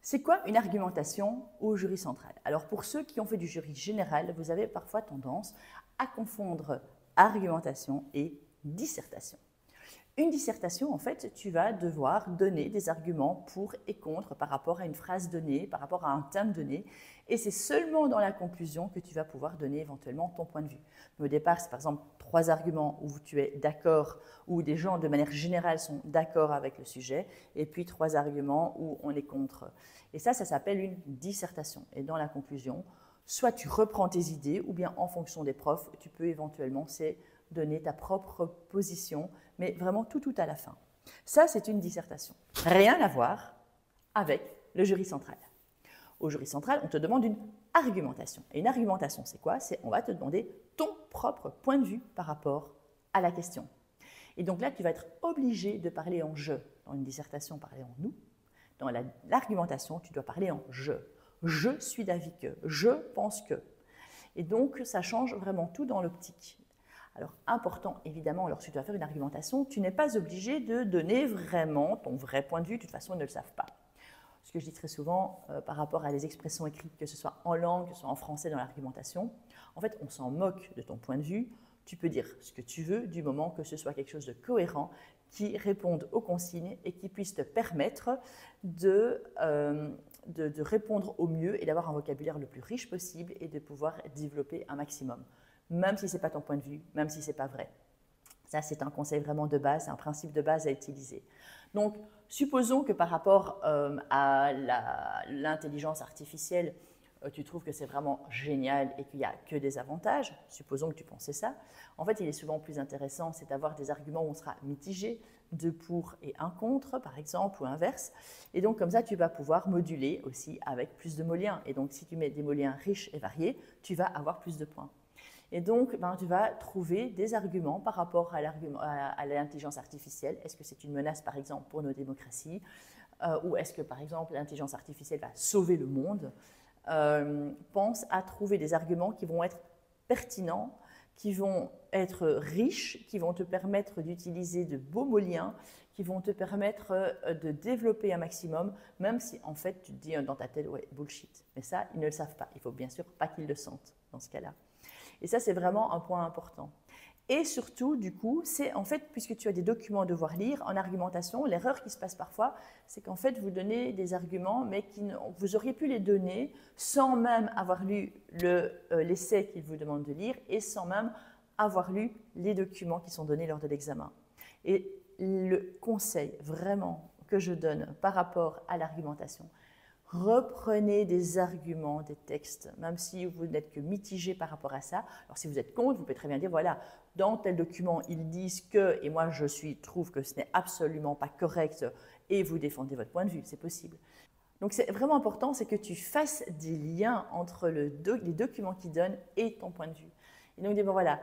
C'est quoi une argumentation au jury central? Alors pour ceux qui ont fait du jury général, vous avez parfois tendance à confondre argumentation et dissertation. Une dissertation, en fait, tu vas devoir donner des arguments pour et contre par rapport à une phrase donnée, par rapport à un thème donné, et c'est seulement dans la conclusion que tu vas pouvoir donner éventuellement ton point de vue. Mais au départ, c'est par exemple 3 arguments où tu es d'accord, où des gens de manière générale sont d'accord avec le sujet, et puis 3 arguments où on est contre. Et ça s'appelle une dissertation. Et dans la conclusion, soit tu reprends tes idées, ou bien en fonction des profs, tu peux éventuellement donner ta propre position, mais vraiment tout à la fin. Ça, c'est une dissertation. Rien à voir avec le jury central. Au jury central, on te demande une argumentation. Et une argumentation, c'est quoi? C'est on va te demander ton propre point de vue par rapport à la question. Et donc là, tu vas être obligé de parler en je. Dans une dissertation, parler en nous. Dans l'argumentation, tu dois parler en je. Je suis d'avis que, je pense que. Et donc, ça change vraiment tout dans l'optique. Alors, important, évidemment, lorsque tu dois faire une argumentation, tu n'es pas obligé de donner vraiment ton vrai point de vue. De toute façon, ils ne le savent pas. Ce que je dis très souvent par rapport à des expressions écrites, que ce soit en langue, que ce soit en français dans l'argumentation, en fait, on s'en moque de ton point de vue. Tu peux dire ce que tu veux du moment que ce soit quelque chose de cohérent, qui réponde aux consignes et qui puisse te permettre de répondre au mieux et d'avoir un vocabulaire le plus riche possible et de pouvoir développer un maximum. Même si ce n'est pas ton point de vue, même si ce n'est pas vrai. Ça, c'est un conseil vraiment de base, un principe de base à utiliser. Donc, supposons que par rapport à l'intelligence artificielle, tu trouves que c'est vraiment génial et qu'il n'y a que des avantages. Supposons que tu pensais ça. En fait, il est souvent plus intéressant, c'est d'avoir des arguments où on sera mitigé, 2 pour et 1 contre, par exemple, ou inverse. Et donc, comme ça, tu vas pouvoir moduler aussi avec plus de mots liens. Et donc, si tu mets des mots liens riches et variés, tu vas avoir plus de points. Et donc, tu vas trouver des arguments par rapport à l'intelligence artificielle. Est-ce que c'est une menace, par exemple, pour nos démocraties ou est-ce que, par exemple, l'intelligence artificielle va sauver le monde? Pense à trouver des arguments qui vont être pertinents, qui vont être riches, qui vont te permettre d'utiliser de beaux mots liens, qui vont te permettre de développer un maximum, même si, en fait, tu te dis dans ta tête, ouais, bullshit. Mais ça, ils ne le savent pas. Il ne faut bien sûr pas qu'ils le sentent dans ce cas-là. Et ça, c'est vraiment un point important. Et surtout, du coup, c'est en fait, puisque tu as des documents à devoir lire, en argumentation, l'erreur qui se passe parfois, c'est qu'en fait, vous donnez des arguments, mais vous auriez pu les donner sans même avoir lu l'essai qu'il vous demande de lire et sans même avoir lu les documents qui sont donnés lors de l'examen. Et le conseil vraiment que je donne par rapport à l'argumentation, reprenez des arguments, des textes, même si vous n'êtes que mitigé par rapport à ça. Alors si vous êtes contre, vous pouvez très bien dire, voilà, dans tel document, ils disent que, et moi je trouve que ce n'est absolument pas correct, et vous défendez votre point de vue, c'est possible. Donc c'est vraiment important, c'est que tu fasses des liens entre les documents qu'ils donnent et ton point de vue. Et donc, bon, voilà,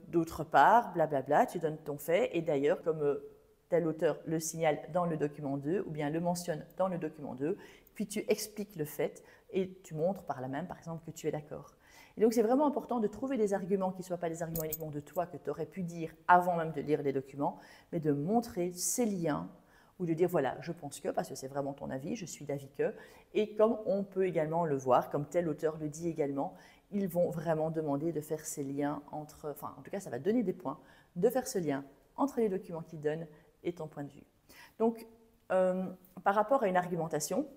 d'autre part, blablabla, tu donnes ton fait, et d'ailleurs, comme tel auteur le signale dans le document 2 ou bien le mentionne dans le document 2, puis tu expliques le fait et tu montres par là même, par exemple, que tu es d'accord. Et donc, c'est vraiment important de trouver des arguments qui ne soient pas des arguments uniquement de toi que tu aurais pu dire avant même de lire les documents, mais de montrer ces liens ou de dire, voilà, je pense que, parce que c'est vraiment ton avis, je suis d'avis que, et comme on peut également le voir, comme tel auteur le dit également, ils vont vraiment demander de faire ces liens entre, enfin, en tout cas, ça va donner des points, de faire ce lien entre les documents qu'ils donnent et ton point de vue. Donc, par rapport à une argumentation,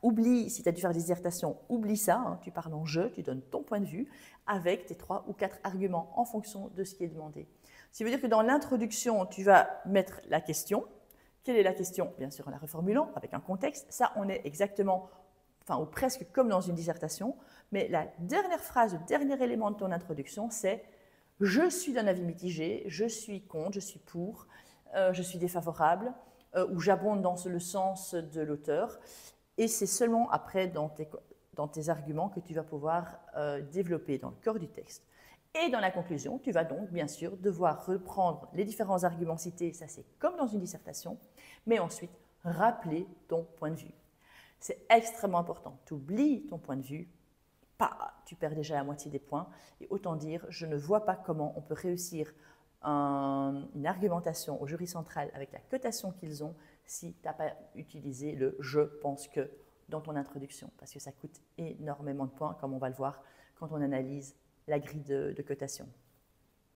oublie, si tu as dû faire des dissertations, oublie ça, hein, tu parles en je, tu donnes ton point de vue avec tes 3 ou 4 arguments en fonction de ce qui est demandé. Ce qui veut dire que dans l'introduction, tu vas mettre la question. Quelle est la question? Bien sûr, en la reformulant avec un contexte. Ça, on est exactement, enfin, ou presque comme dans une dissertation, mais la dernière phrase, le dernier élément de ton introduction, c'est « je suis d'un avis mitigé, je suis contre, je suis pour ». Je suis défavorable, ou j'abonde dans le sens de l'auteur. Et c'est seulement après, dans tes arguments, que tu vas pouvoir développer dans le corps du texte. Et dans la conclusion, tu vas donc, bien sûr, devoir reprendre les différents arguments cités, ça c'est comme dans une dissertation, mais ensuite rappeler ton point de vue. C'est extrêmement important. Tu oublies ton point de vue, tu perds déjà la moitié des points. Et autant dire, je ne vois pas comment on peut réussir une argumentation au jury central avec la cotation qu'ils ont si tu n'as pas utilisé le « je pense que » dans ton introduction, parce que ça coûte énormément de points, comme on va le voir quand on analyse la grille de cotation.